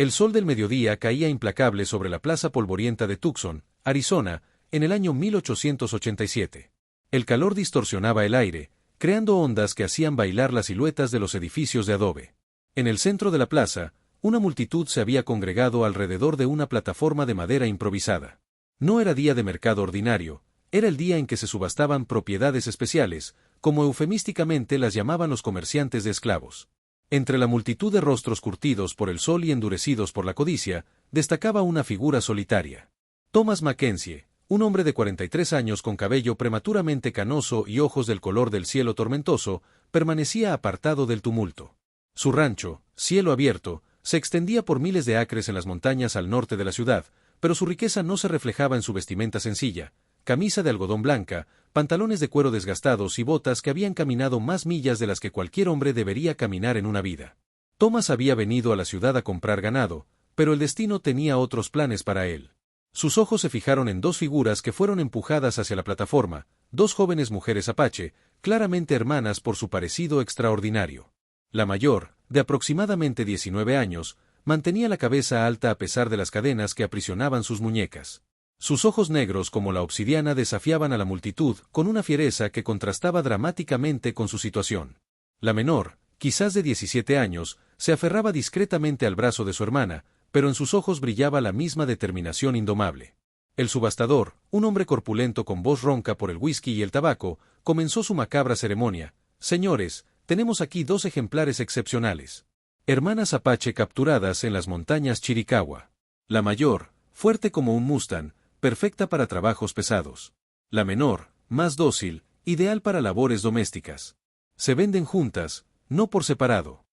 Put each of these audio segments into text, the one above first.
El sol del mediodía caía implacable sobre la plaza polvorienta de Tucson, Arizona, en el año 1887. El calor distorsionaba el aire, creando ondas que hacían bailar las siluetas de los edificios de adobe. En el centro de la plaza, una multitud se había congregado alrededor de una plataforma de madera improvisada. No era día de mercado ordinario, era el día en que se subastaban propiedades especiales, como eufemísticamente las llamaban los comerciantes de esclavos. Entre la multitud de rostros curtidos por el sol y endurecidos por la codicia, destacaba una figura solitaria. Thomas Mackenzie, un hombre de 43 años con cabello prematuramente canoso y ojos del color del cielo tormentoso, permanecía apartado del tumulto. Su rancho, Cielo Abierto, se extendía por miles de acres en las montañas al norte de la ciudad, pero su riqueza no se reflejaba en su vestimenta sencilla, camisa de algodón blanca, pantalones de cuero desgastados y botas que habían caminado más millas de las que cualquier hombre debería caminar en una vida. Thomas había venido a la ciudad a comprar ganado, pero el destino tenía otros planes para él. Sus ojos se fijaron en dos figuras que fueron empujadas hacia la plataforma, dos jóvenes mujeres apache, claramente hermanas por su parecido extraordinario. La mayor, de aproximadamente 19 años, mantenía la cabeza alta a pesar de las cadenas que aprisionaban sus muñecas. Sus ojos negros como la obsidiana desafiaban a la multitud con una fiereza que contrastaba dramáticamente con su situación. La menor, quizás de 17 años, se aferraba discretamente al brazo de su hermana, pero en sus ojos brillaba la misma determinación indomable. El subastador, un hombre corpulento con voz ronca por el whisky y el tabaco, comenzó su macabra ceremonia. Señores, tenemos aquí dos ejemplares excepcionales. Hermanas apache capturadas en las montañas Chiricahua. La mayor, fuerte como un mustang, perfecta para trabajos pesados. La menor, más dócil, ideal para labores domésticas. Se venden juntas, no por separado.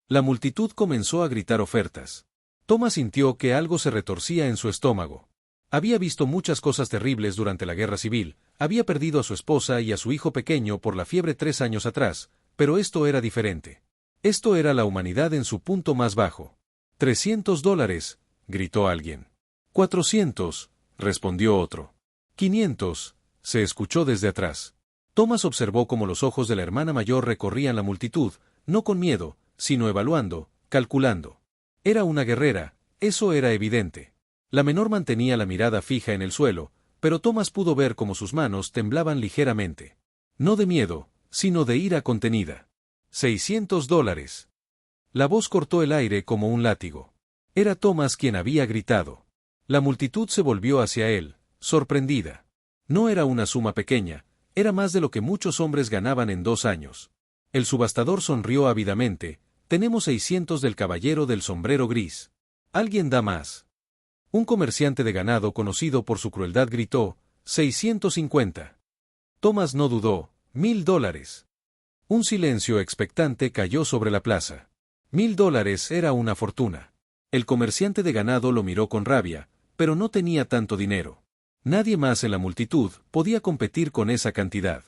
La multitud comenzó a gritar ofertas. Thomas sintió que algo se retorcía en su estómago. Había visto muchas cosas terribles durante la guerra civil, había perdido a su esposa y a su hijo pequeño por la fiebre 3 años atrás, pero esto era diferente. Esto era la humanidad en su punto más bajo. $300, gritó alguien. 400, respondió otro. 500, se escuchó desde atrás. Thomas observó cómo los ojos de la hermana mayor recorrían la multitud, no con miedo, sino evaluando, calculando. Era una guerrera, eso era evidente. La menor mantenía la mirada fija en el suelo, pero Thomas pudo ver cómo sus manos temblaban ligeramente. No de miedo, sino de ira contenida. $600. La voz cortó el aire como un látigo. Era Thomas quien había gritado. La multitud se volvió hacia él, sorprendida. No era una suma pequeña, era más de lo que muchos hombres ganaban en 2 años. El subastador sonrió ávidamente. Tenemos 600 del caballero del sombrero gris. ¿Alguien da más? Un comerciante de ganado conocido por su crueldad gritó, 650. Thomas no dudó, $1000. Un silencio expectante cayó sobre la plaza. $1000 era una fortuna. El comerciante de ganado lo miró con rabia, pero no tenía tanto dinero. Nadie más en la multitud podía competir con esa cantidad.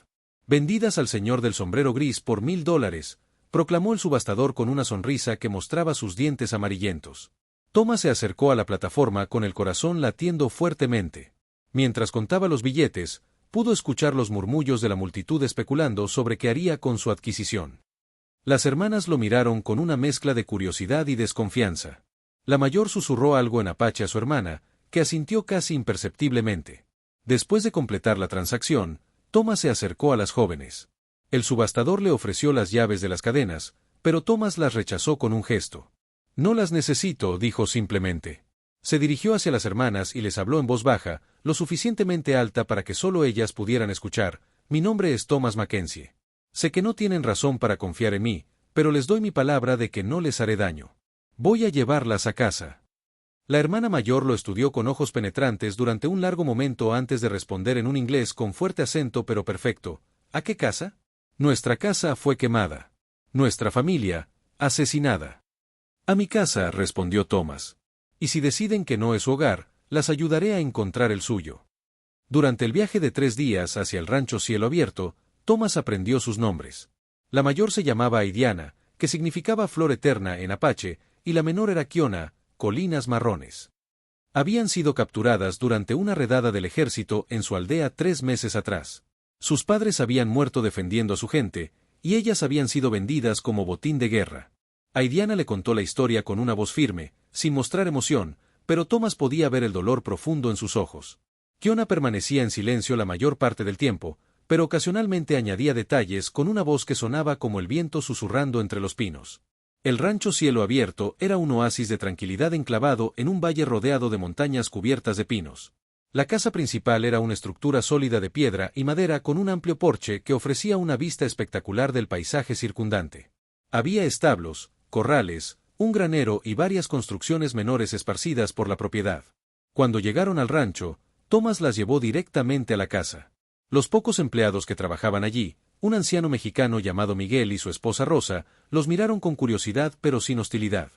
Vendidas al señor del sombrero gris por $1000, proclamó el subastador con una sonrisa que mostraba sus dientes amarillentos. Thomas se acercó a la plataforma con el corazón latiendo fuertemente. Mientras contaba los billetes, pudo escuchar los murmullos de la multitud especulando sobre qué haría con su adquisición. Las hermanas lo miraron con una mezcla de curiosidad y desconfianza. La mayor susurró algo en apache a su hermana, que asintió casi imperceptiblemente. Después de completar la transacción, Thomas se acercó a las jóvenes. El subastador le ofreció las llaves de las cadenas, pero Thomas las rechazó con un gesto. No las necesito, dijo simplemente. Se dirigió hacia las hermanas y les habló en voz baja, lo suficientemente alta para que solo ellas pudieran escuchar. Mi nombre es Thomas Mackenzie. Sé que no tienen razón para confiar en mí, pero les doy mi palabra de que no les haré daño. Voy a llevarlas a casa. La hermana mayor lo estudió con ojos penetrantes durante un largo momento antes de responder en un inglés con fuerte acento pero perfecto. ¿A qué casa? Nuestra casa fue quemada. Nuestra familia, asesinada. A mi casa, respondió Thomas. Y si deciden que no es su hogar, las ayudaré a encontrar el suyo. Durante el viaje de 3 días hacia el rancho Cielo Abierto, Thomas aprendió sus nombres. La mayor se llamaba Aidiana, que significaba flor eterna en apache, y la menor era Kiona, colinas marrones. Habían sido capturadas durante una redada del ejército en su aldea 3 meses atrás. Sus padres habían muerto defendiendo a su gente, y ellas habían sido vendidas como botín de guerra. Aidiana le contó la historia con una voz firme, sin mostrar emoción, pero Thomas podía ver el dolor profundo en sus ojos. Kiona permanecía en silencio la mayor parte del tiempo, pero ocasionalmente añadía detalles con una voz que sonaba como el viento susurrando entre los pinos. El rancho Cielo Abierto era un oasis de tranquilidad enclavado en un valle rodeado de montañas cubiertas de pinos. La casa principal era una estructura sólida de piedra y madera con un amplio porche que ofrecía una vista espectacular del paisaje circundante. Había establos, corrales, un granero y varias construcciones menores esparcidas por la propiedad. Cuando llegaron al rancho, Thomas las llevó directamente a la casa. Los pocos empleados que trabajaban allí, un anciano mexicano llamado Miguel y su esposa Rosa, los miraron con curiosidad pero sin hostilidad.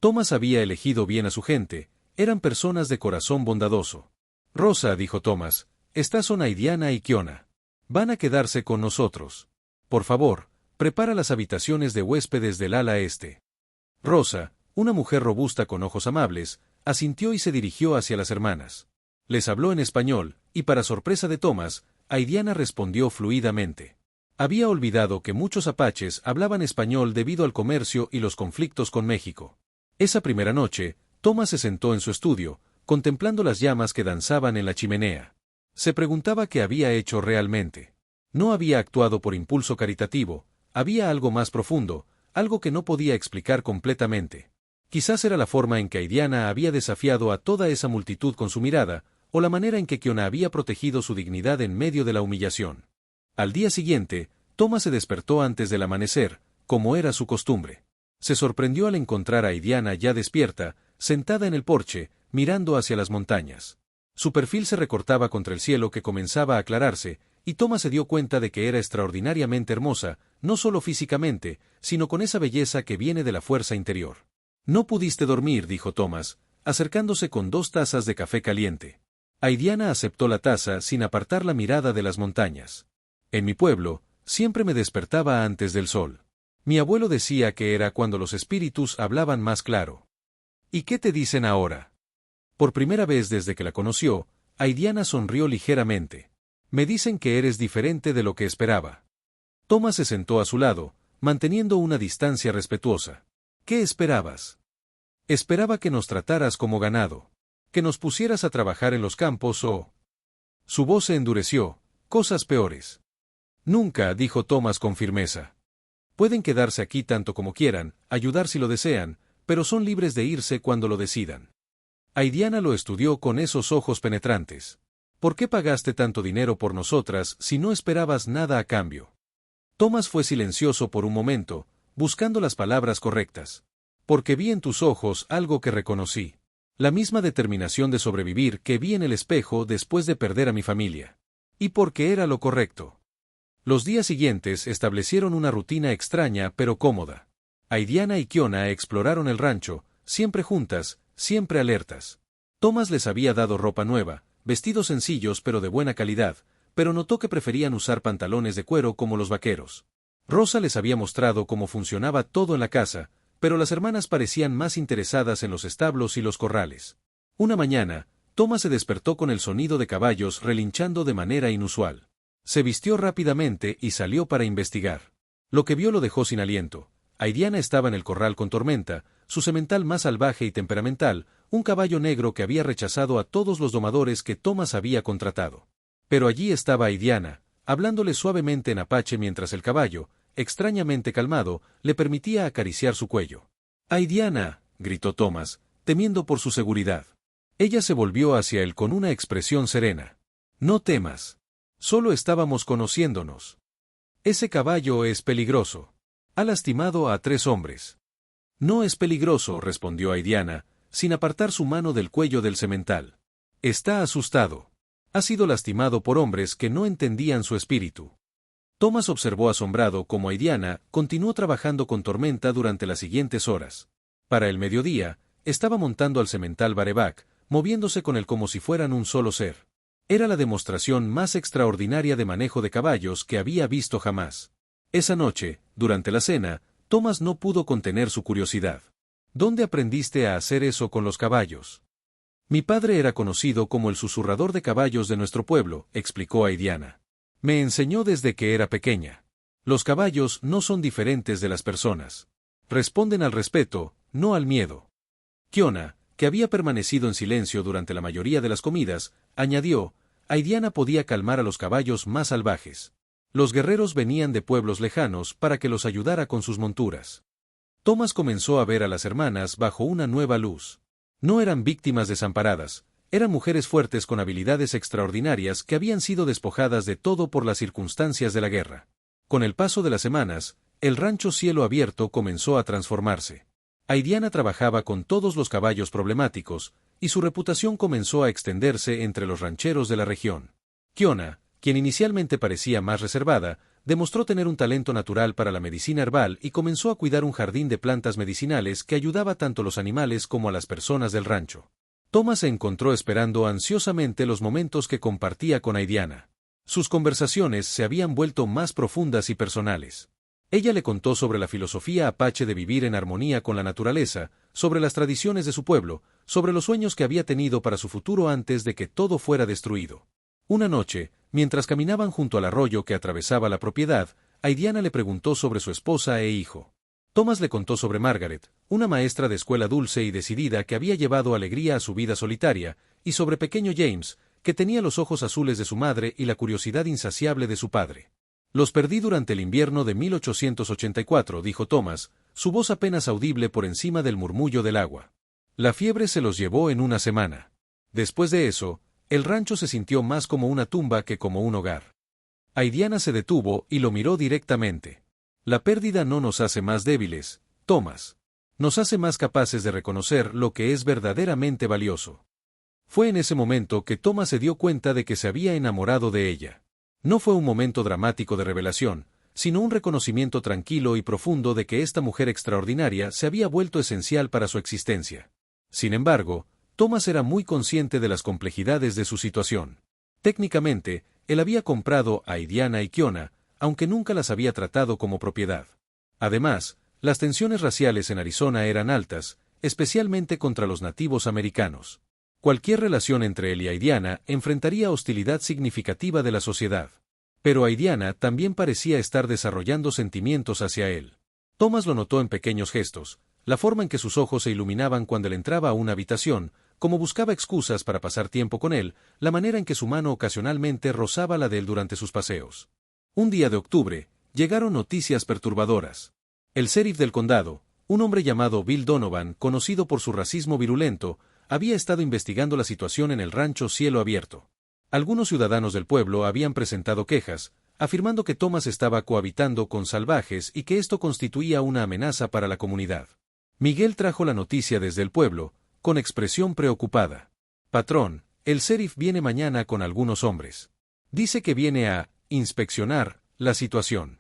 Thomas había elegido bien a su gente, eran personas de corazón bondadoso. Rosa, dijo Thomas, estas son Aidiana y Kiona. Van a quedarse con nosotros. Por favor, prepara las habitaciones de huéspedes del ala este. Rosa, una mujer robusta con ojos amables, asintió y se dirigió hacia las hermanas. Les habló en español, y para sorpresa de Thomas, Aidiana respondió fluidamente. Había olvidado que muchos apaches hablaban español debido al comercio y los conflictos con México. Esa primera noche, Thomas se sentó en su estudio, contemplando las llamas que danzaban en la chimenea. Se preguntaba qué había hecho realmente. No había actuado por impulso caritativo, había algo más profundo, algo que no podía explicar completamente. Quizás era la forma en que Aidiana había desafiado a toda esa multitud con su mirada, o la manera en que Kiona había protegido su dignidad en medio de la humillación. Al día siguiente, Thomas se despertó antes del amanecer, como era su costumbre. Se sorprendió al encontrar a Aidiana ya despierta, sentada en el porche, mirando hacia las montañas. Su perfil se recortaba contra el cielo que comenzaba a aclararse, y Thomas se dio cuenta de que era extraordinariamente hermosa, no solo físicamente, sino con esa belleza que viene de la fuerza interior. «No pudiste dormir», dijo Thomas, acercándose con 2 tazas de café caliente. Aidiana aceptó la taza sin apartar la mirada de las montañas. «En mi pueblo, siempre me despertaba antes del sol. Mi abuelo decía que era cuando los espíritus hablaban más claro». «¿Y qué te dicen ahora?» Por primera vez desde que la conoció, Aidiana sonrió ligeramente. «Me dicen que eres diferente de lo que esperaba». Thomas se sentó a su lado, manteniendo una distancia respetuosa. «¿Qué esperabas?» «Esperaba que nos trataras como ganado. Que nos pusieras a trabajar en los campos o...». Su voz se endureció. «Cosas peores». «Nunca», dijo Thomas con firmeza. «Pueden quedarse aquí tanto como quieran, ayudar si lo desean, pero son libres de irse cuando lo decidan». Aidiana lo estudió con esos ojos penetrantes. «¿Por qué pagaste tanto dinero por nosotras si no esperabas nada a cambio?» Thomas fue silencioso por un momento, buscando las palabras correctas. «Porque vi en tus ojos algo que reconocí. La misma determinación de sobrevivir que vi en el espejo después de perder a mi familia. Y porque era lo correcto». Los días siguientes establecieron una rutina extraña pero cómoda. Aidiana y Kiona exploraron el rancho, siempre juntas, siempre alertas. Thomas les había dado ropa nueva, vestidos sencillos pero de buena calidad, pero notó que preferían usar pantalones de cuero como los vaqueros. Rosa les había mostrado cómo funcionaba todo en la casa, pero las hermanas parecían más interesadas en los establos y los corrales. Una mañana, Thomas se despertó con el sonido de caballos relinchando de manera inusual. Se vistió rápidamente y salió para investigar. Lo que vio lo dejó sin aliento. Aidiana estaba en el corral con Tormenta, su semental más salvaje y temperamental, un caballo negro que había rechazado a todos los domadores que Thomas había contratado. Pero allí estaba Aidiana, hablándole suavemente en apache mientras el caballo, extrañamente calmado, le permitía acariciar su cuello. «Aidiana», gritó Thomas, temiendo por su seguridad. Ella se volvió hacia él con una expresión serena. «No temas. Solo estábamos conociéndonos. Ese caballo es peligroso. Ha lastimado a 3 hombres». «No es peligroso», respondió Aidiana, sin apartar su mano del cuello del semental. «Está asustado. Ha sido lastimado por hombres que no entendían su espíritu». Thomas observó asombrado cómo Aidiana continuó trabajando con Tormenta durante las siguientes horas. Para el mediodía, estaba montando al semental bareback, moviéndose con él como si fueran un solo ser. Era la demostración más extraordinaria de manejo de caballos que había visto jamás. Esa noche, durante la cena, Thomas no pudo contener su curiosidad. «¿Dónde aprendiste a hacer eso con los caballos?» «Mi padre era conocido como el susurrador de caballos de nuestro pueblo», explicó Aidiana. «Me enseñó desde que era pequeña. Los caballos no son diferentes de las personas. Responden al respeto, no al miedo». Kiona, que había permanecido en silencio durante la mayoría de las comidas, añadió: Aidiana podía calmar a los caballos más salvajes. Los guerreros venían de pueblos lejanos para que los ayudara con sus monturas. Thomas comenzó a ver a las hermanas bajo una nueva luz. No eran víctimas desamparadas, eran mujeres fuertes con habilidades extraordinarias que habían sido despojadas de todo por las circunstancias de la guerra. Con el paso de las semanas, el rancho Cielo Abierto comenzó a transformarse. Aidiana trabajaba con todos los caballos problemáticos, y su reputación comenzó a extenderse entre los rancheros de la región. Kiona, quien inicialmente parecía más reservada, demostró tener un talento natural para la medicina herbal y comenzó a cuidar un jardín de plantas medicinales que ayudaba tanto a los animales como a las personas del rancho. Thomas se encontró esperando ansiosamente los momentos que compartía con Aidiana. Sus conversaciones se habían vuelto más profundas y personales. Ella le contó sobre la filosofía apache de vivir en armonía con la naturaleza, sobre las tradiciones de su pueblo, sobre los sueños que había tenido para su futuro antes de que todo fuera destruido. Una noche, mientras caminaban junto al arroyo que atravesaba la propiedad, Aidiana le preguntó sobre su esposa e hijo. Thomas le contó sobre Margaret, una maestra de escuela dulce y decidida que había llevado alegría a su vida solitaria, y sobre pequeño James, que tenía los ojos azules de su madre y la curiosidad insaciable de su padre. Los perdí durante el invierno de 1884, dijo Thomas, su voz apenas audible por encima del murmullo del agua. La fiebre se los llevó en una semana. Después de eso, el rancho se sintió más como una tumba que como un hogar. Aidiana se detuvo y lo miró directamente. La pérdida no nos hace más débiles, Thomas. Nos hace más capaces de reconocer lo que es verdaderamente valioso. Fue en ese momento que Thomas se dio cuenta de que se había enamorado de ella. No fue un momento dramático de revelación, sino un reconocimiento tranquilo y profundo de que esta mujer extraordinaria se había vuelto esencial para su existencia. Sin embargo, Thomas era muy consciente de las complejidades de su situación. Técnicamente, él había comprado a Aidiana y Kiona, aunque nunca las había tratado como propiedad. Además, las tensiones raciales en Arizona eran altas, especialmente contra los nativos americanos. Cualquier relación entre él y Aidiana enfrentaría hostilidad significativa de la sociedad. Pero Aidiana también parecía estar desarrollando sentimientos hacia él. Thomas lo notó en pequeños gestos, la forma en que sus ojos se iluminaban cuando él entraba a una habitación, como buscaba excusas para pasar tiempo con él, la manera en que su mano ocasionalmente rozaba la de él durante sus paseos. Un día de octubre, llegaron noticias perturbadoras. El sheriff del condado, un hombre llamado Bill Donovan, conocido por su racismo virulento, había estado investigando la situación en el rancho Cielo Abierto. Algunos ciudadanos del pueblo habían presentado quejas, afirmando que Thomas estaba cohabitando con salvajes y que esto constituía una amenaza para la comunidad. Miguel trajo la noticia desde el pueblo, con expresión preocupada. Patrón, el sheriff viene mañana con algunos hombres. Dice que viene a inspeccionar la situación.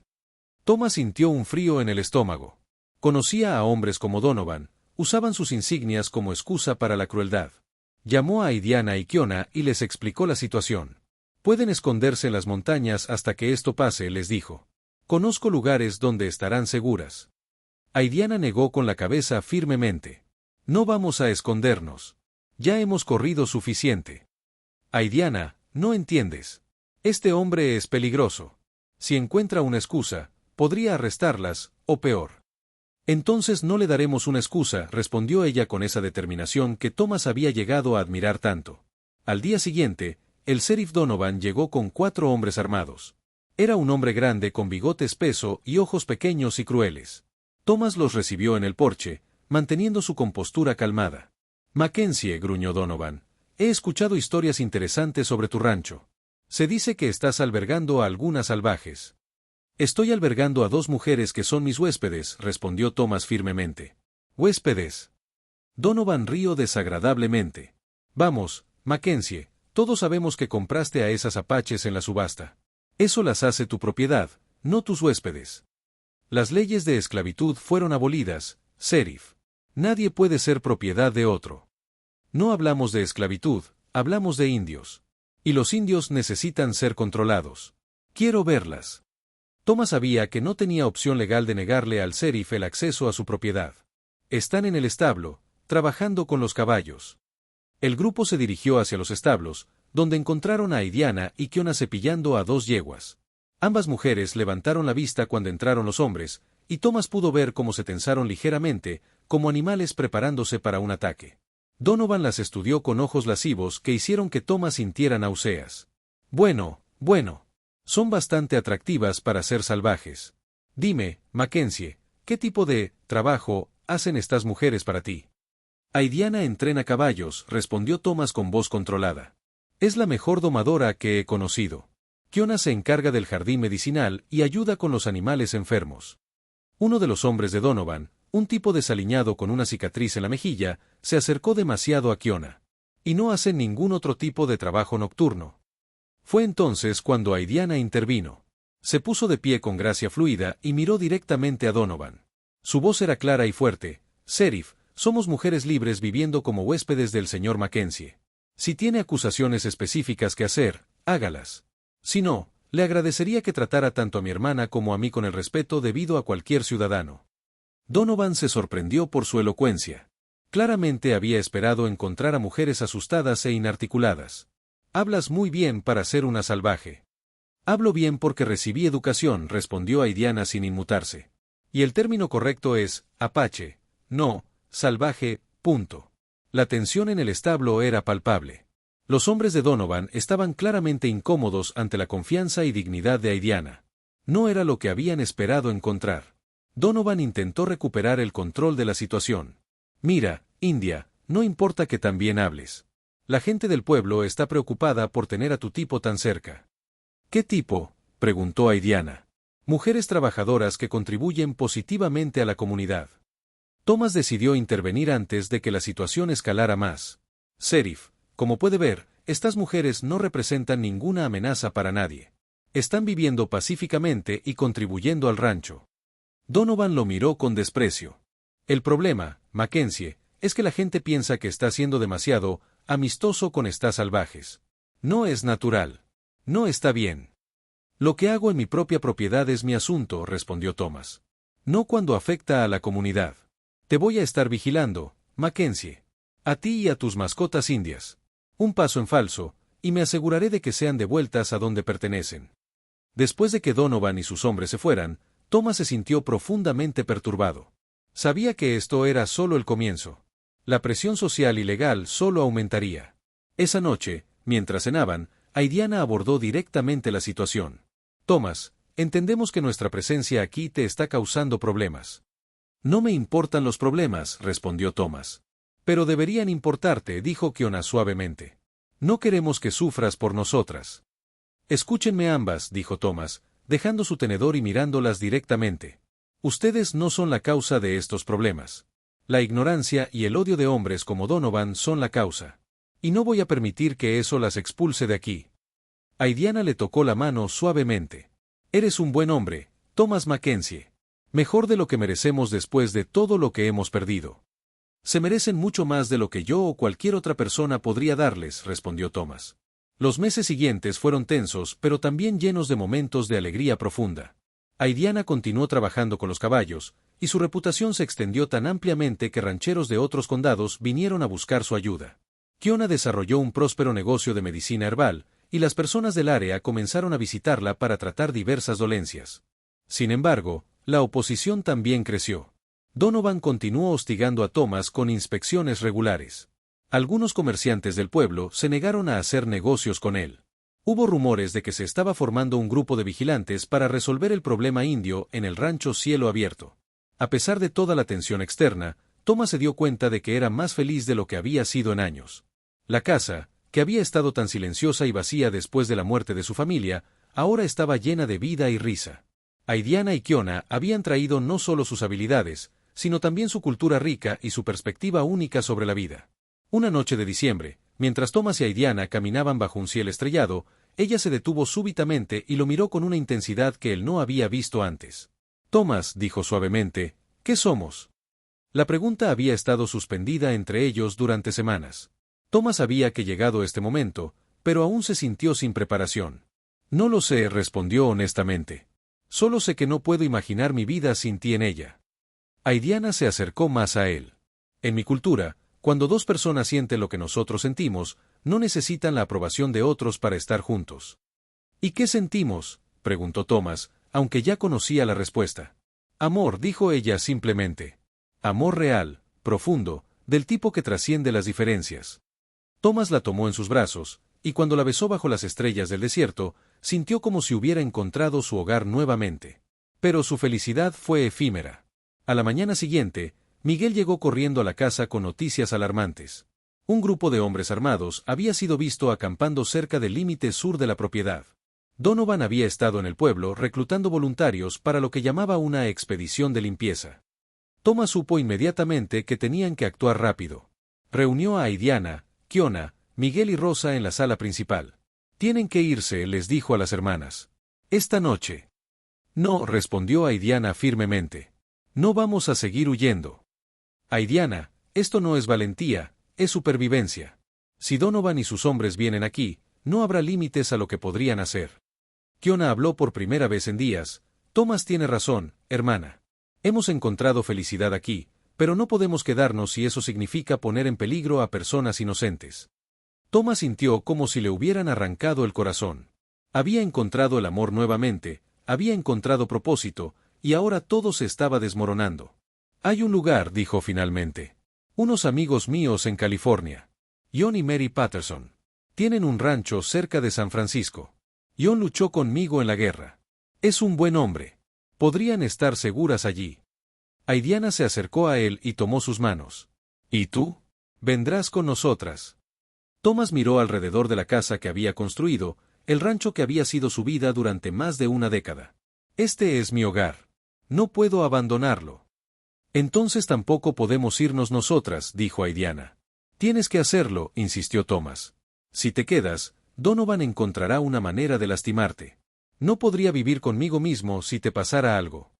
Thomas sintió un frío en el estómago. Conocía a hombres como Donovan, usaban sus insignias como excusa para la crueldad. Llamó a Aidiana y Kiona y les explicó la situación. Pueden esconderse en las montañas hasta que esto pase, les dijo. Conozco lugares donde estarán seguras. Aidiana negó con la cabeza firmemente. No vamos a escondernos. Ya hemos corrido suficiente. Aidiana, no entiendes. Este hombre es peligroso. Si encuentra una excusa, podría arrestarlas, o peor. Entonces no le daremos una excusa, respondió ella con esa determinación que Thomas había llegado a admirar tanto. Al día siguiente, el sheriff Donovan llegó con 4 hombres armados. Era un hombre grande con bigote espeso y ojos pequeños y crueles. Thomas los recibió en el porche, manteniendo su compostura calmada. Mackenzie, gruñó Donovan, he escuchado historias interesantes sobre tu rancho. Se dice que estás albergando a algunas salvajes. Estoy albergando a 2 mujeres que son mis huéspedes, respondió Thomas firmemente. ¿Huéspedes? Donovan rió desagradablemente. Vamos, Mackenzie, todos sabemos que compraste a esas apaches en la subasta. Eso las hace tu propiedad, no tus huéspedes. Las leyes de esclavitud fueron abolidas, sheriff. Nadie puede ser propiedad de otro. No hablamos de esclavitud, hablamos de indios. Y los indios necesitan ser controlados. Quiero verlas. Thomas sabía que no tenía opción legal de negarle al sheriff el acceso a su propiedad. Están en el establo, trabajando con los caballos. El grupo se dirigió hacia los establos, donde encontraron a Aidiana y Kiona cepillando a 2 yeguas. Ambas mujeres levantaron la vista cuando entraron los hombres, y Thomas pudo ver cómo se tensaron ligeramente, como animales preparándose para un ataque. Donovan las estudió con ojos lascivos que hicieron que Thomas sintiera náuseas. Bueno. Son bastante atractivas para ser salvajes. Dime, Mackenzie, ¿qué tipo de trabajo hacen estas mujeres para ti? Aidiana entrena caballos, respondió Thomas con voz controlada. Es la mejor domadora que he conocido. Kiona se encarga del jardín medicinal y ayuda con los animales enfermos. Uno de los hombres de Donovan, un tipo desaliñado con una cicatriz en la mejilla, se acercó demasiado a Kiona. Y no hace ningún otro tipo de trabajo nocturno. Fue entonces cuando Aidiana intervino. Se puso de pie con gracia fluida y miró directamente a Donovan. Su voz era clara y fuerte. Sheriff, somos mujeres libres viviendo como huéspedes del señor Mackenzie. Si tiene acusaciones específicas que hacer, hágalas. Si no, le agradecería que tratara tanto a mi hermana como a mí con el respeto debido a cualquier ciudadano. Donovan se sorprendió por su elocuencia. Claramente había esperado encontrar a mujeres asustadas e inarticuladas. Hablas muy bien para ser una salvaje. Hablo bien porque recibí educación, respondió Aidiana sin inmutarse. Y el término correcto es apache, no salvaje, punto. La tensión en el establo era palpable. Los hombres de Donovan estaban claramente incómodos ante la confianza y dignidad de Aidiana. No era lo que habían esperado encontrar. Donovan intentó recuperar el control de la situación. Mira, India, no importa que también hables. La gente del pueblo está preocupada por tener a tu tipo tan cerca. ¿Qué tipo?, preguntó Aidiana. Mujeres trabajadoras que contribuyen positivamente a la comunidad. Thomas decidió intervenir antes de que la situación escalara más. Sheriff, como puede ver, estas mujeres no representan ninguna amenaza para nadie. Están viviendo pacíficamente y contribuyendo al rancho. Donovan lo miró con desprecio. El problema, Mackenzie, es que la gente piensa que está siendo demasiado amistoso con estas salvajes. No es natural. No está bien. Lo que hago en mi propia propiedad es mi asunto, respondió Thomas. No cuando afecta a la comunidad. Te voy a estar vigilando, Mackenzie. A ti y a tus mascotas indias. Un paso en falso, y me aseguraré de que sean devueltas a donde pertenecen. Después de que Donovan y sus hombres se fueran, Thomas se sintió profundamente perturbado. Sabía que esto era solo el comienzo. La presión social y legal solo aumentaría. Esa noche, mientras cenaban, Aidiana abordó directamente la situación. Thomas, entendemos que nuestra presencia aquí te está causando problemas. No me importan los problemas, respondió Thomas. Pero deberían importarte, dijo Kiona suavemente. No queremos que sufras por nosotras. Escúchenme ambas, dijo Thomas, dejando su tenedor y mirándolas directamente. Ustedes no son la causa de estos problemas. La ignorancia y el odio de hombres como Donovan son la causa. Y no voy a permitir que eso las expulse de aquí. Aidiana le tocó la mano suavemente. Eres un buen hombre, Thomas Mackenzie. Mejor de lo que merecemos después de todo lo que hemos perdido. Se merecen mucho más de lo que yo o cualquier otra persona podría darles, respondió Thomas. Los meses siguientes fueron tensos, pero también llenos de momentos de alegría profunda. Aidiana continuó trabajando con los caballos, y su reputación se extendió tan ampliamente que rancheros de otros condados vinieron a buscar su ayuda. Kiona desarrolló un próspero negocio de medicina herbal, y las personas del área comenzaron a visitarla para tratar diversas dolencias. Sin embargo, la oposición también creció. Donovan continuó hostigando a Thomas con inspecciones regulares. Algunos comerciantes del pueblo se negaron a hacer negocios con él. Hubo rumores de que se estaba formando un grupo de vigilantes para resolver el problema indio en el rancho Cielo Abierto. A pesar de toda la tensión externa, Thomas se dio cuenta de que era más feliz de lo que había sido en años. La casa, que había estado tan silenciosa y vacía después de la muerte de su familia, ahora estaba llena de vida y risa. Aidiana y Kiona habían traído no solo sus habilidades, sino también su cultura rica y su perspectiva única sobre la vida. Una noche de diciembre, mientras Thomas y Aidiana caminaban bajo un cielo estrellado, ella se detuvo súbitamente y lo miró con una intensidad que él no había visto antes. Thomas, dijo suavemente, ¿qué somos? La pregunta había estado suspendida entre ellos durante semanas. Thomas sabía que llegado este momento, pero aún se sintió sin preparación. No lo sé, respondió honestamente. Solo sé que no puedo imaginar mi vida sin ti en ella. Aidiana se acercó más a él. En mi cultura, cuando dos personas sienten lo que nosotros sentimos, no necesitan la aprobación de otros para estar juntos. ¿Y qué sentimos?, preguntó Thomas, aunque ya conocía la respuesta. Amor, dijo ella simplemente. Amor real, profundo, del tipo que trasciende las diferencias. Thomas la tomó en sus brazos, y cuando la besó bajo las estrellas del desierto, sintió como si hubiera encontrado su hogar nuevamente. Pero su felicidad fue efímera. A la mañana siguiente, Miguel llegó corriendo a la casa con noticias alarmantes. Un grupo de hombres armados había sido visto acampando cerca del límite sur de la propiedad. Donovan había estado en el pueblo reclutando voluntarios para lo que llamaba una expedición de limpieza. Thomas supo inmediatamente que tenían que actuar rápido. Reunió a Aidiana, Kiona, Miguel y Rosa en la sala principal. Tienen que irse, les dijo a las hermanas. Esta noche. No, respondió Aidiana firmemente. No vamos a seguir huyendo. Aidiana, esto no es valentía, es supervivencia. Si Donovan y sus hombres vienen aquí, no habrá límites a lo que podrían hacer. Kiona habló por primera vez en días. Thomas tiene razón, hermana. Hemos encontrado felicidad aquí, pero no podemos quedarnos si eso significa poner en peligro a personas inocentes. Thomas sintió como si le hubieran arrancado el corazón. Había encontrado el amor nuevamente, había encontrado propósito, y ahora todo se estaba desmoronando. Hay un lugar, dijo finalmente. Unos amigos míos en California. John y Mary Patterson. Tienen un rancho cerca de San Francisco. John luchó conmigo en la guerra. Es un buen hombre. Podrían estar seguras allí. Aidiana se acercó a él y tomó sus manos. ¿Y tú? Vendrás con nosotras. Thomas miró alrededor de la casa que había construido, el rancho que había sido su vida durante más de una década. Este es mi hogar. No puedo abandonarlo. Entonces tampoco podemos irnos nosotras, dijo Aidiana. Tienes que hacerlo, insistió Thomas. Si te quedas, Donovan encontrará una manera de lastimarte. No podría vivir conmigo mismo si te pasara algo.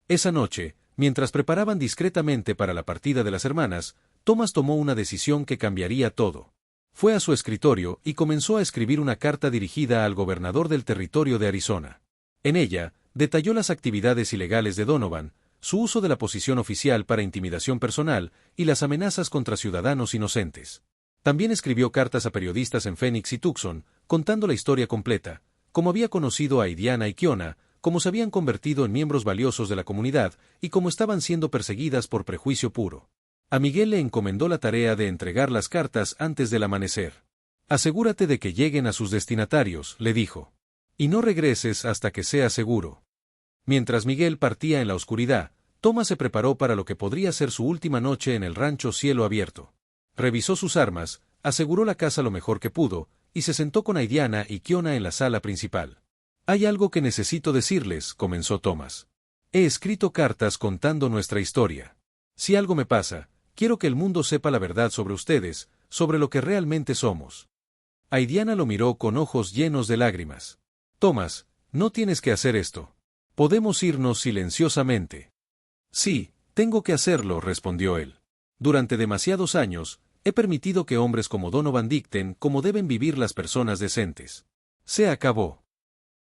Esa noche, mientras preparaban discretamente para la partida de las hermanas, Thomas tomó una decisión que cambiaría todo. Fue a su escritorio y comenzó a escribir una carta dirigida al gobernador del territorio de Arizona. En ella, detalló las actividades ilegales de Donovan, su uso de la posición oficial para intimidación personal y las amenazas contra ciudadanos inocentes. También escribió cartas a periodistas en Phoenix y Tucson, contando la historia completa, cómo había conocido a Aidiana y Kiona, cómo se habían convertido en miembros valiosos de la comunidad y cómo estaban siendo perseguidas por prejuicio puro. A Miguel le encomendó la tarea de entregar las cartas antes del amanecer. Asegúrate de que lleguen a sus destinatarios, le dijo. Y no regreses hasta que sea seguro. Mientras Miguel partía en la oscuridad, Thomas se preparó para lo que podría ser su última noche en el rancho cielo abierto. Revisó sus armas, aseguró la casa lo mejor que pudo, y se sentó con Aidiana y Kiona en la sala principal. Hay algo que necesito decirles, comenzó Thomas. He escrito cartas contando nuestra historia. Si algo me pasa, quiero que el mundo sepa la verdad sobre ustedes, sobre lo que realmente somos. Aidiana lo miró con ojos llenos de lágrimas. Thomas, no tienes que hacer esto. Podemos irnos silenciosamente. Sí, tengo que hacerlo, respondió él. Durante demasiados años, he permitido que hombres como Donovan dicten cómo deben vivir las personas decentes. Se acabó.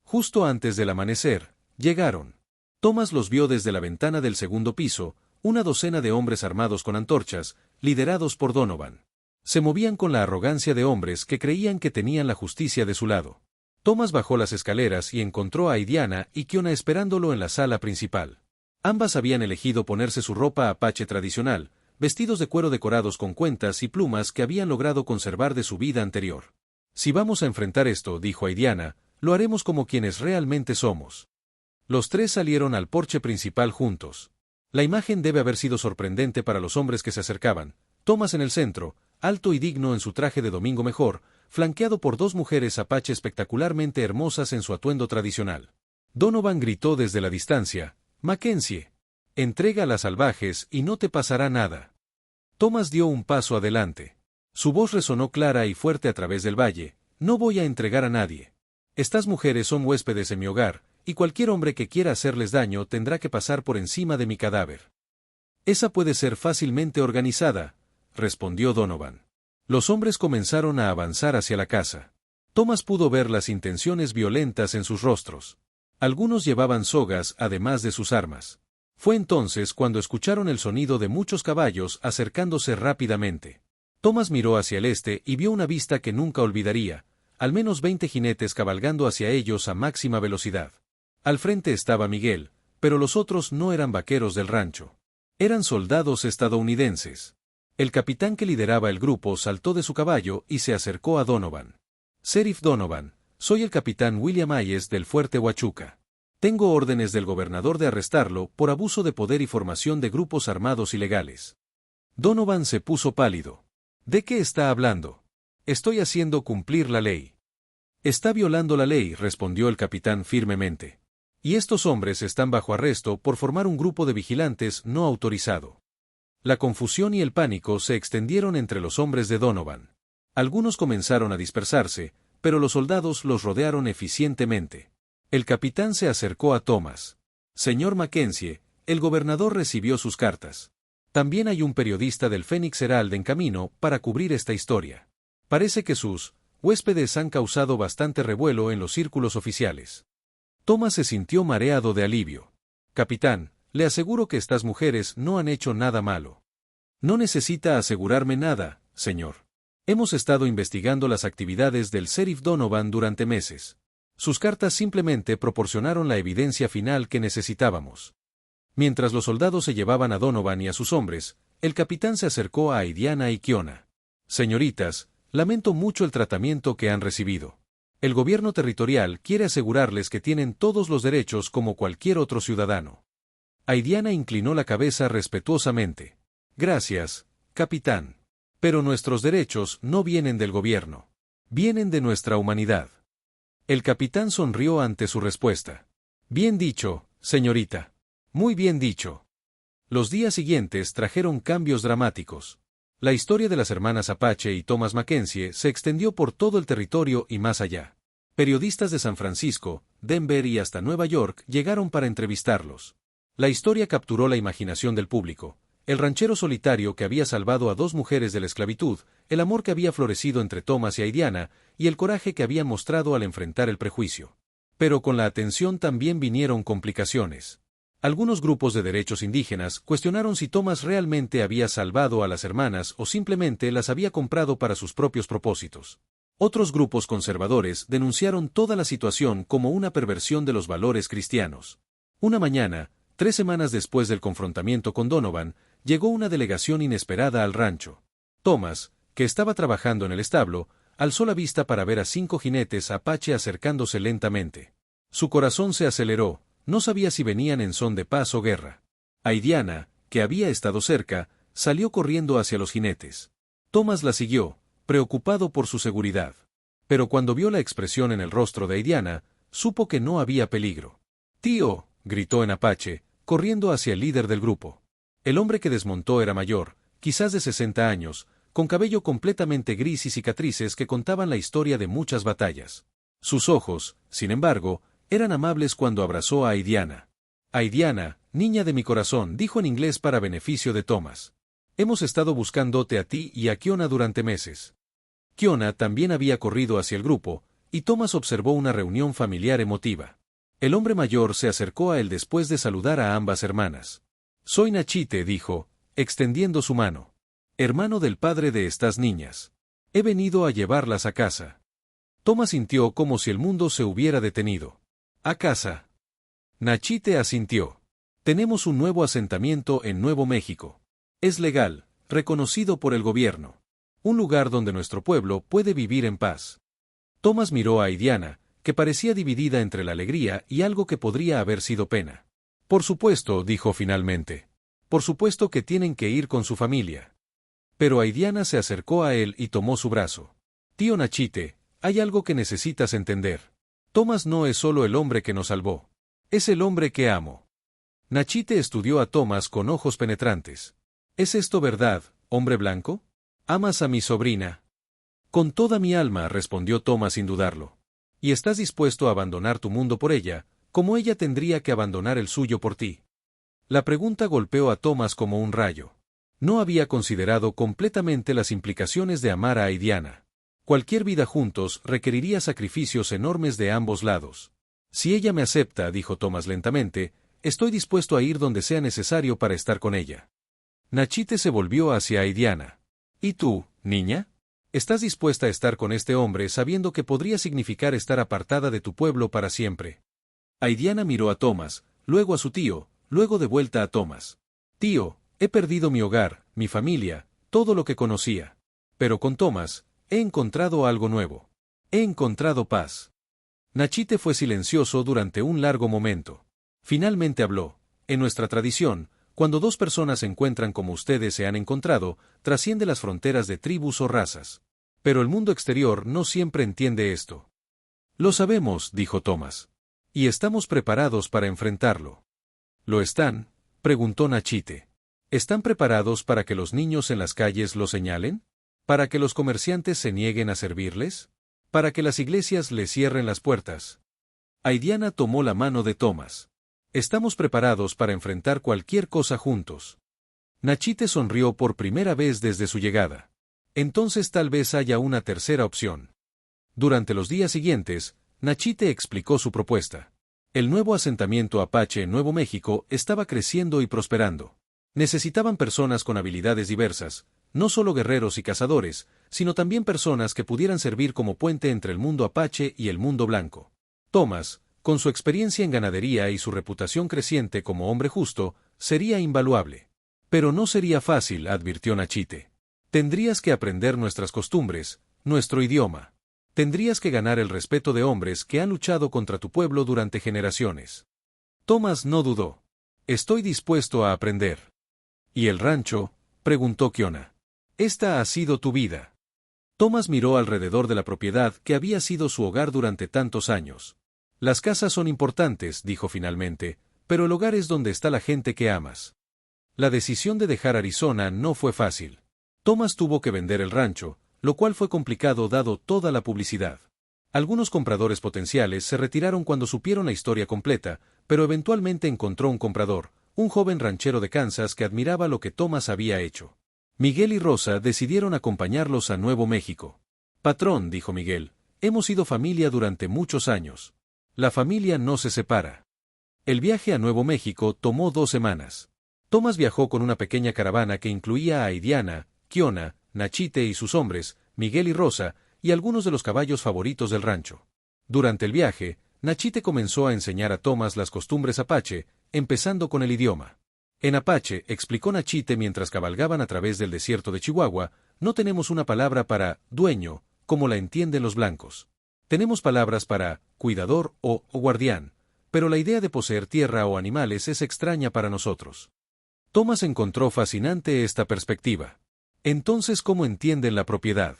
Justo antes del amanecer, llegaron. Thomas los vio desde la ventana del segundo piso, una docena de hombres armados con antorchas, liderados por Donovan. Se movían con la arrogancia de hombres que creían que tenían la justicia de su lado. Thomas bajó las escaleras y encontró a Aidiana y Kiona esperándolo en la sala principal. Ambas habían elegido ponerse su ropa apache tradicional, vestidos de cuero decorados con cuentas y plumas que habían logrado conservar de su vida anterior. Si vamos a enfrentar esto, dijo Aidiana, lo haremos como quienes realmente somos. Los tres salieron al porche principal juntos. La imagen debe haber sido sorprendente para los hombres que se acercaban. Thomas en el centro, alto y digno en su traje de domingo mejor, flanqueado por dos mujeres apache espectacularmente hermosas en su atuendo tradicional. Donovan gritó desde la distancia, «Mackenzie, entrega a las salvajes y no te pasará nada». Thomas dio un paso adelante. Su voz resonó clara y fuerte a través del valle, «No voy a entregar a nadie. Estas mujeres son huéspedes en mi hogar, y cualquier hombre que quiera hacerles daño tendrá que pasar por encima de mi cadáver». «Esa puede ser fácilmente organizada», respondió Donovan. Los hombres comenzaron a avanzar hacia la casa. Thomas pudo ver las intenciones violentas en sus rostros. Algunos llevaban sogas además de sus armas. Fue entonces cuando escucharon el sonido de muchos caballos acercándose rápidamente. Thomas miró hacia el este y vio una vista que nunca olvidaría, al menos 20 jinetes cabalgando hacia ellos a máxima velocidad. Al frente estaba Miguel, pero los otros no eran vaqueros del rancho. Eran soldados estadounidenses. El capitán que lideraba el grupo saltó de su caballo y se acercó a Donovan. Sheriff Donovan, soy el capitán William Hayes del fuerte Huachuca. Tengo órdenes del gobernador de arrestarlo por abuso de poder y formación de grupos armados ilegales. Donovan se puso pálido. ¿De qué está hablando? Estoy haciendo cumplir la ley. Está violando la ley, respondió el capitán firmemente. Y estos hombres están bajo arresto por formar un grupo de vigilantes no autorizado. La confusión y el pánico se extendieron entre los hombres de Donovan. Algunos comenzaron a dispersarse, pero los soldados los rodearon eficientemente. El capitán se acercó a Thomas. Señor Mackenzie, el gobernador recibió sus cartas. También hay un periodista del Phoenix Herald en camino para cubrir esta historia. Parece que sus huéspedes han causado bastante revuelo en los círculos oficiales. Thomas se sintió mareado de alivio. Capitán, le aseguro que estas mujeres no han hecho nada malo. No necesita asegurarme nada, señor. Hemos estado investigando las actividades del sheriff Donovan durante meses. Sus cartas simplemente proporcionaron la evidencia final que necesitábamos. Mientras los soldados se llevaban a Donovan y a sus hombres, el capitán se acercó a Aidiana y Kiona. Señoritas, lamento mucho el tratamiento que han recibido. El gobierno territorial quiere asegurarles que tienen todos los derechos como cualquier otro ciudadano. Aidiana inclinó la cabeza respetuosamente. Gracias, capitán. Pero nuestros derechos no vienen del gobierno. Vienen de nuestra humanidad. El capitán sonrió ante su respuesta. Bien dicho, señorita. Muy bien dicho. Los días siguientes trajeron cambios dramáticos. La historia de las hermanas Apache y Thomas Mackenzie se extendió por todo el territorio y más allá. Periodistas de San Francisco, Denver y hasta Nueva York llegaron para entrevistarlos. La historia capturó la imaginación del público. El ranchero solitario que había salvado a dos mujeres de la esclavitud, el amor que había florecido entre Thomas y Aidiana, y el coraje que habían mostrado al enfrentar el prejuicio. Pero con la atención también vinieron complicaciones. Algunos grupos de derechos indígenas cuestionaron si Thomas realmente había salvado a las hermanas o simplemente las había comprado para sus propios propósitos. Otros grupos conservadores denunciaron toda la situación como una perversión de los valores cristianos. Una mañana, 3 semanas después del confrontamiento con Donovan, llegó una delegación inesperada al rancho. Thomas, que estaba trabajando en el establo, alzó la vista para ver a 5 jinetes Apache acercándose lentamente. Su corazón se aceleró. No sabía si venían en son de paz o guerra. Aidiana, que había estado cerca, salió corriendo hacia los jinetes. Thomas la siguió, preocupado por su seguridad. Pero cuando vio la expresión en el rostro de Aidiana, supo que no había peligro. «Tío», gritó en Apache, corriendo hacia el líder del grupo. El hombre que desmontó era mayor, quizás de 60 años, con cabello completamente gris y cicatrices que contaban la historia de muchas batallas. Sus ojos, sin embargo, eran amables cuando abrazó a Aidiana. «Aidiana, niña de mi corazón», dijo en inglés para beneficio de Thomas. «Hemos estado buscándote a ti y a Kiona durante meses». Kiona también había corrido hacia el grupo, y Thomas observó una reunión familiar emotiva. El hombre mayor se acercó a él después de saludar a ambas hermanas. «Soy Nachite», dijo, extendiendo su mano. «Hermano del padre de estas niñas. He venido a llevarlas a casa». Thomas sintió como si el mundo se hubiera detenido. «¿A casa?» Nachite asintió. «Tenemos un nuevo asentamiento en Nuevo México. Es legal, reconocido por el gobierno. Un lugar donde nuestro pueblo puede vivir en paz». Thomas miró a Aidiana, que parecía dividida entre la alegría y algo que podría haber sido pena. «Por supuesto», dijo finalmente. «Por supuesto que tienen que ir con su familia». Pero Aidiana se acercó a él y tomó su brazo. «Tío Nachite, hay algo que necesitas entender. Thomas no es solo el hombre que nos salvó. Es el hombre que amo». Nachite estudió a Thomas con ojos penetrantes. «¿Es esto verdad, hombre blanco? ¿Amas a mi sobrina?» «Con toda mi alma», respondió Thomas sin dudarlo. «¿Y estás dispuesto a abandonar tu mundo por ella, como ella tendría que abandonar el suyo por ti?» La pregunta golpeó a Thomas como un rayo. No había considerado completamente las implicaciones de amar a Aidiana. Cualquier vida juntos requeriría sacrificios enormes de ambos lados. «Si ella me acepta», dijo Thomas lentamente, «estoy dispuesto a ir donde sea necesario para estar con ella». Nachite se volvió hacia Aidiana. «¿Y tú, niña? ¿Estás dispuesta a estar con este hombre sabiendo que podría significar estar apartada de tu pueblo para siempre?» Aidiana miró a Thomas, luego a su tío, luego de vuelta a Thomas. «Tío, He perdido mi hogar, mi familia, todo lo que conocía. Pero con Thomas, he encontrado algo nuevo. He encontrado paz. Nachite fue silencioso durante un largo momento. Finalmente habló. En nuestra tradición, cuando dos personas se encuentran como ustedes se han encontrado, trasciende las fronteras de tribus o razas. Pero el mundo exterior no siempre entiende esto. Lo sabemos, dijo Thomas. Y estamos preparados para enfrentarlo. ¿Lo están?, preguntó Nachite. ¿Están preparados para que los niños en las calles lo señalen? ¿Para que los comerciantes se nieguen a servirles? ¿Para que las iglesias le cierren las puertas? Aidiana tomó la mano de Thomas. Estamos preparados para enfrentar cualquier cosa juntos. Nachite sonrió por primera vez desde su llegada. Entonces tal vez haya una tercera opción. Durante los días siguientes, Nachite explicó su propuesta. El nuevo asentamiento apache en Nuevo México estaba creciendo y prosperando. Necesitaban personas con habilidades diversas, no solo guerreros y cazadores, sino también personas que pudieran servir como puente entre el mundo apache y el mundo blanco. Thomas, con su experiencia en ganadería y su reputación creciente como hombre justo, sería invaluable. Pero no sería fácil, advirtió Nachite. Tendrías que aprender nuestras costumbres, nuestro idioma. Tendrías que ganar el respeto de hombres que han luchado contra tu pueblo durante generaciones. Thomas no dudó. Estoy dispuesto a aprender. ¿Y el rancho?, preguntó Kiona. Esta ha sido tu vida. Thomas miró alrededor de la propiedad que había sido su hogar durante tantos años. Las casas son importantes, dijo finalmente, pero el hogar es donde está la gente que amas. La decisión de dejar Arizona no fue fácil. Thomas tuvo que vender el rancho, lo cual fue complicado dado toda la publicidad. Algunos compradores potenciales se retiraron cuando supieron la historia completa, pero eventualmente encontró un comprador, un joven ranchero de Kansas que admiraba lo que Thomas había hecho. Miguel y Rosa decidieron acompañarlos a Nuevo México. Patrón, dijo Miguel, hemos sido familia durante muchos años. La familia no se separa. El viaje a Nuevo México tomó 2 semanas. Thomas viajó con una pequeña caravana que incluía a Aidiana, Kiona, Nachite y sus hombres, Miguel y Rosa, y algunos de los caballos favoritos del rancho. Durante el viaje, Nachite comenzó a enseñar a Thomas las costumbres apache, empezando con el idioma. En apache, explicó Nachite mientras cabalgaban a través del desierto de Chihuahua, no tenemos una palabra para dueño, como la entienden los blancos. Tenemos palabras para cuidador o guardián, pero la idea de poseer tierra o animales es extraña para nosotros. Thomas encontró fascinante esta perspectiva. Entonces, ¿cómo entienden la propiedad?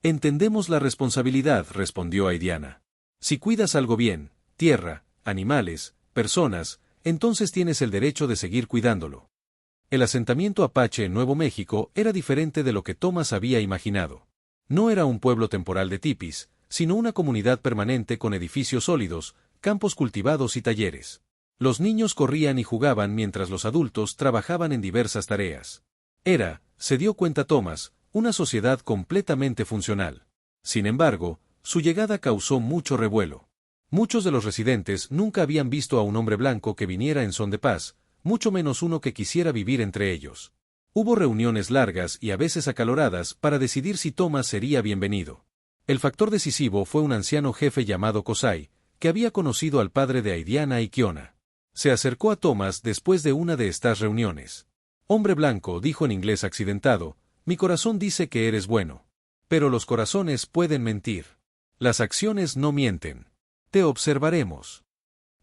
Entendemos la responsabilidad, respondió Aidiana. Si cuidas algo bien, tierra, animales, personas, entonces tienes el derecho de seguir cuidándolo. El asentamiento apache en Nuevo México era diferente de lo que Thomas había imaginado. No era un pueblo temporal de tipis, sino una comunidad permanente con edificios sólidos, campos cultivados y talleres. Los niños corrían y jugaban mientras los adultos trabajaban en diversas tareas. Era, se dio cuenta Thomas, una sociedad completamente funcional. Sin embargo, su llegada causó mucho revuelo. Muchos de los residentes nunca habían visto a un hombre blanco que viniera en son de paz, mucho menos uno que quisiera vivir entre ellos. Hubo reuniones largas y a veces acaloradas para decidir si Thomas sería bienvenido. El factor decisivo fue un anciano jefe llamado Kosai, que había conocido al padre de Aidiana y Kiona. Se acercó a Thomas después de una de estas reuniones. Hombre blanco, dijo en inglés accidentado, mi corazón dice que eres bueno. Pero los corazones pueden mentir. Las acciones no mienten. Te observaremos.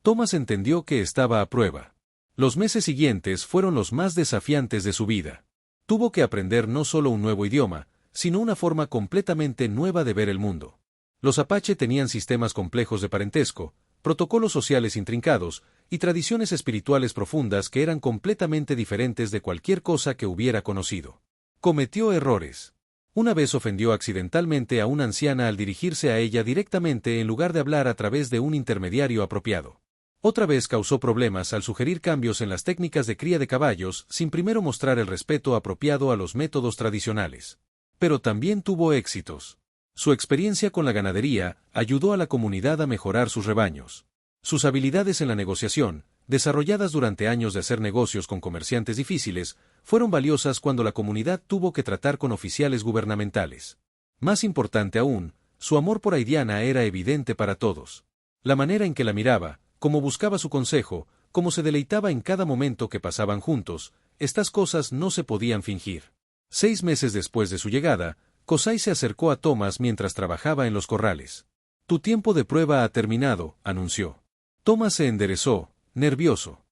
Thomas entendió que estaba a prueba. Los meses siguientes fueron los más desafiantes de su vida. Tuvo que aprender no solo un nuevo idioma, sino una forma completamente nueva de ver el mundo. Los apache tenían sistemas complejos de parentesco, protocolos sociales intrincados, y tradiciones espirituales profundas que eran completamente diferentes de cualquier cosa que hubiera conocido. Cometió errores. Una vez ofendió accidentalmente a una anciana al dirigirse a ella directamente en lugar de hablar a través de un intermediario apropiado. Otra vez causó problemas al sugerir cambios en las técnicas de cría de caballos sin primero mostrar el respeto apropiado a los métodos tradicionales. Pero también tuvo éxitos. Su experiencia con la ganadería ayudó a la comunidad a mejorar sus rebaños. Sus habilidades en la negociación, desarrolladas durante años de hacer negocios con comerciantes difíciles, fueron valiosas cuando la comunidad tuvo que tratar con oficiales gubernamentales. Más importante aún, su amor por Aidiana era evidente para todos. La manera en que la miraba, cómo buscaba su consejo, cómo se deleitaba en cada momento que pasaban juntos, estas cosas no se podían fingir. 6 meses después de su llegada, Kosai se acercó a Thomas mientras trabajaba en los corrales. Tu tiempo de prueba ha terminado, anunció. Thomas se enderezó, nervioso.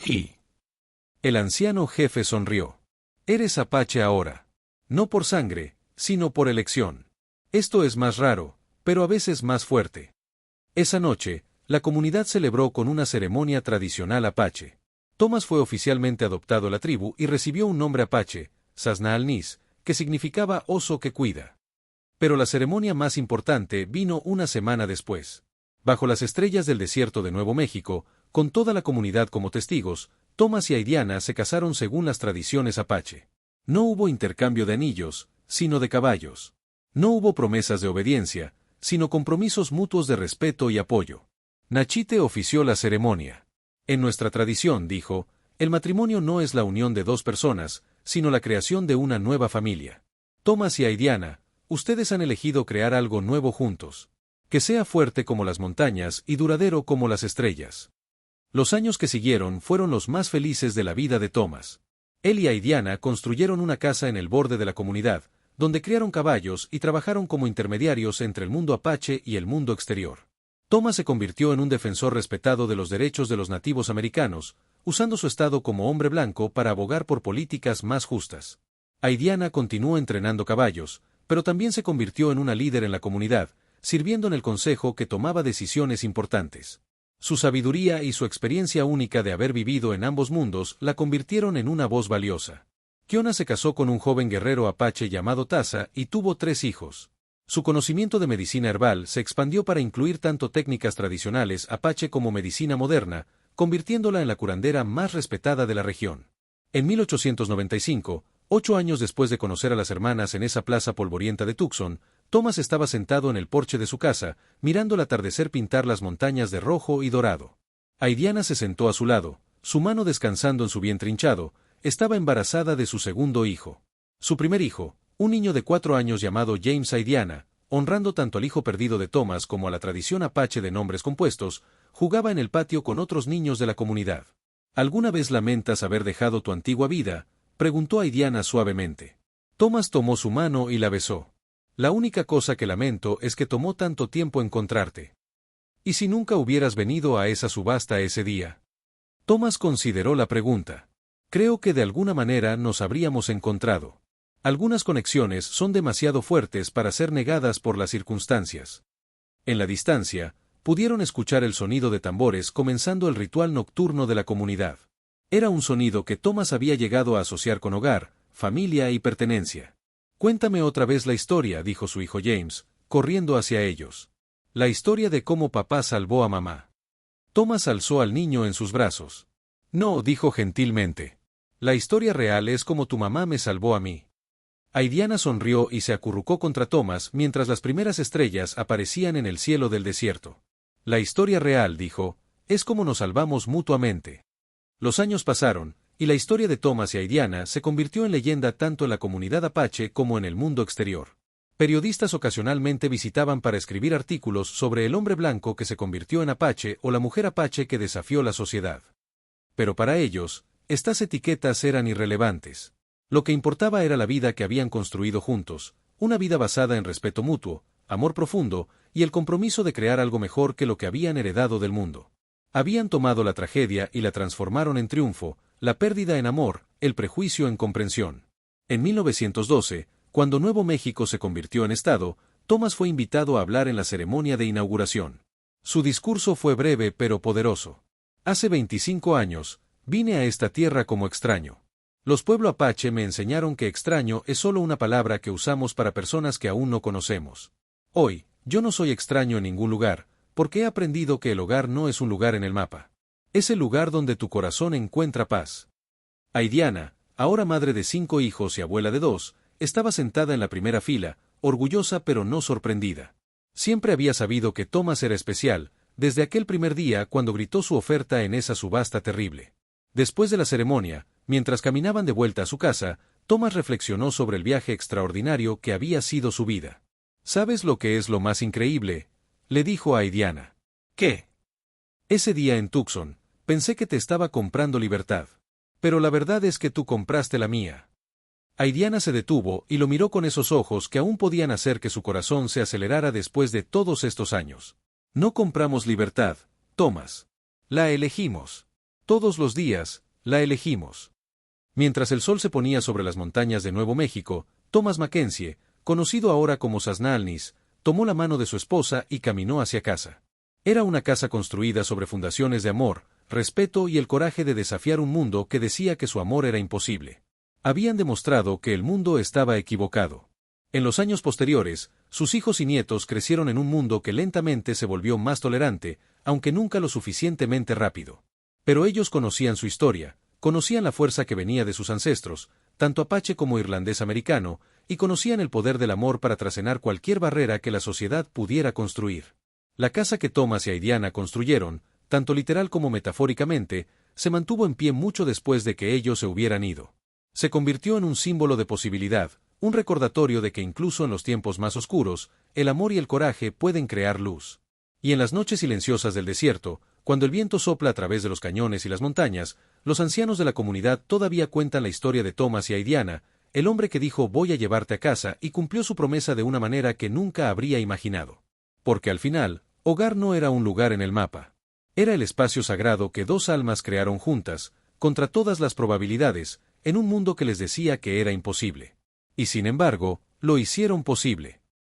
Y el anciano jefe sonrió. Eres apache ahora. No por sangre, sino por elección. Esto es más raro, pero a veces más fuerte. Esa noche, la comunidad celebró con una ceremonia tradicional apache. Thomas fue oficialmente adoptado a la tribu y recibió un nombre apache, Sasnaalnis, que significaba oso que cuida. Pero la ceremonia más importante vino una semana después. Bajo las estrellas del desierto de Nuevo México, con toda la comunidad como testigos, Thomas y Aidiana se casaron según las tradiciones apache. No hubo intercambio de anillos, sino de caballos. No hubo promesas de obediencia, sino compromisos mutuos de respeto y apoyo. Nachite ofició la ceremonia. En nuestra tradición, dijo, el matrimonio no es la unión de dos personas, sino la creación de una nueva familia. Thomas y Aidiana, ustedes han elegido crear algo nuevo juntos. Que sea fuerte como las montañas y duradero como las estrellas. Los años que siguieron fueron los más felices de la vida de Thomas. Él y Aidiana construyeron una casa en el borde de la comunidad, donde criaron caballos y trabajaron como intermediarios entre el mundo apache y el mundo exterior. Thomas se convirtió en un defensor respetado de los derechos de los nativos americanos, usando su estado como hombre blanco para abogar por políticas más justas. Aidiana continuó entrenando caballos, pero también se convirtió en una líder en la comunidad, sirviendo en el consejo que tomaba decisiones importantes. Su sabiduría y su experiencia única de haber vivido en ambos mundos la convirtieron en una voz valiosa. Kiona se casó con un joven guerrero apache llamado Taza y tuvo 3 hijos. Su conocimiento de medicina herbal se expandió para incluir tanto técnicas tradicionales apache como medicina moderna, convirtiéndola en la curandera más respetada de la región. En 1895, 8 años después de conocer a las hermanas en esa plaza polvorienta de Tucson, Thomas estaba sentado en el porche de su casa, mirando el atardecer pintar las montañas de rojo y dorado. Aidiana se sentó a su lado, su mano descansando en su vientre hinchado, estaba embarazada de su segundo hijo. Su primer hijo, un niño de 4 años llamado James Aidiana, honrando tanto al hijo perdido de Thomas como a la tradición apache de nombres compuestos, jugaba en el patio con otros niños de la comunidad. ¿Alguna vez lamentas haber dejado tu antigua vida?, preguntó Aidiana suavemente. Thomas tomó su mano y la besó. La única cosa que lamento es que tomó tanto tiempo encontrarte. ¿Y si nunca hubieras venido a esa subasta ese día? Thomas consideró la pregunta. Creo que de alguna manera nos habríamos encontrado. Algunas conexiones son demasiado fuertes para ser negadas por las circunstancias. En la distancia, pudieron escuchar el sonido de tambores comenzando el ritual nocturno de la comunidad. Era un sonido que Thomas había llegado a asociar con hogar, familia y pertenencia. Cuéntame otra vez la historia, dijo su hijo James, corriendo hacia ellos. La historia de cómo papá salvó a mamá. Thomas alzó al niño en sus brazos. No, dijo gentilmente. La historia real es como tu mamá me salvó a mí. Aidiana sonrió y se acurrucó contra Thomas mientras las primeras estrellas aparecían en el cielo del desierto. La historia real, dijo, es como nos salvamos mutuamente. Los años pasaron, y la historia de Thomas y Aidiana se convirtió en leyenda tanto en la comunidad apache como en el mundo exterior. Periodistas ocasionalmente visitaban para escribir artículos sobre el hombre blanco que se convirtió en apache o la mujer apache que desafió la sociedad. Pero para ellos, estas etiquetas eran irrelevantes. Lo que importaba era la vida que habían construido juntos, una vida basada en respeto mutuo, amor profundo y el compromiso de crear algo mejor que lo que habían heredado del mundo. Habían tomado la tragedia y la transformaron en triunfo, la pérdida en amor, el prejuicio en comprensión. En 1912, cuando Nuevo México se convirtió en estado, Thomas fue invitado a hablar en la ceremonia de inauguración. Su discurso fue breve pero poderoso. Hace 25 años, vine a esta tierra como extraño. Los pueblo apache me enseñaron que extraño es solo una palabra que usamos para personas que aún no conocemos. Hoy, yo no soy extraño en ningún lugar, porque he aprendido que el hogar no es un lugar en el mapa. Es el lugar donde tu corazón encuentra paz. Aidiana, ahora madre de 5 hijos y abuela de 2, estaba sentada en la primera fila, orgullosa pero no sorprendida. Siempre había sabido que Thomas era especial, desde aquel primer día cuando gritó su oferta en esa subasta terrible. Después de la ceremonia, mientras caminaban de vuelta a su casa, Thomas reflexionó sobre el viaje extraordinario que había sido su vida. ¿Sabes lo que es lo más increíble?, le dijo a Aidiana. ¿Qué? Ese día en Tucson, pensé que te estaba comprando libertad. Pero la verdad es que tú compraste la mía. Aidiana se detuvo y lo miró con esos ojos que aún podían hacer que su corazón se acelerara después de todos estos años. No compramos libertad, Thomas. La elegimos. Todos los días, la elegimos. Mientras el sol se ponía sobre las montañas de Nuevo México, Thomas Mackenzie, conocido ahora como Sasnalnis, tomó la mano de su esposa y caminó hacia casa. Era una casa construida sobre fundaciones de amor, respeto y el coraje de desafiar un mundo que decía que su amor era imposible. Habían demostrado que el mundo estaba equivocado. En los años posteriores, sus hijos y nietos crecieron en un mundo que lentamente se volvió más tolerante, aunque nunca lo suficientemente rápido. Pero ellos conocían su historia, conocían la fuerza que venía de sus ancestros, tanto apache como irlandés americano, y conocían el poder del amor para trascender cualquier barrera que la sociedad pudiera construir. La casa que Thomas y Aidiana construyeron, tanto literal como metafóricamente, se mantuvo en pie mucho después de que ellos se hubieran ido. Se convirtió en un símbolo de posibilidad, un recordatorio de que incluso en los tiempos más oscuros, el amor y el coraje pueden crear luz. Y en las noches silenciosas del desierto, cuando el viento sopla a través de los cañones y las montañas, los ancianos de la comunidad todavía cuentan la historia de Thomas y Aidiana, el hombre que dijo voy a llevarte a casa y cumplió su promesa de una manera que nunca habría imaginado. Porque al final, hogar no era un lugar en el mapa. Era el espacio sagrado que dos almas crearon juntas, contra todas las probabilidades, en un mundo que les decía que era imposible. Y sin embargo, lo hicieron posible.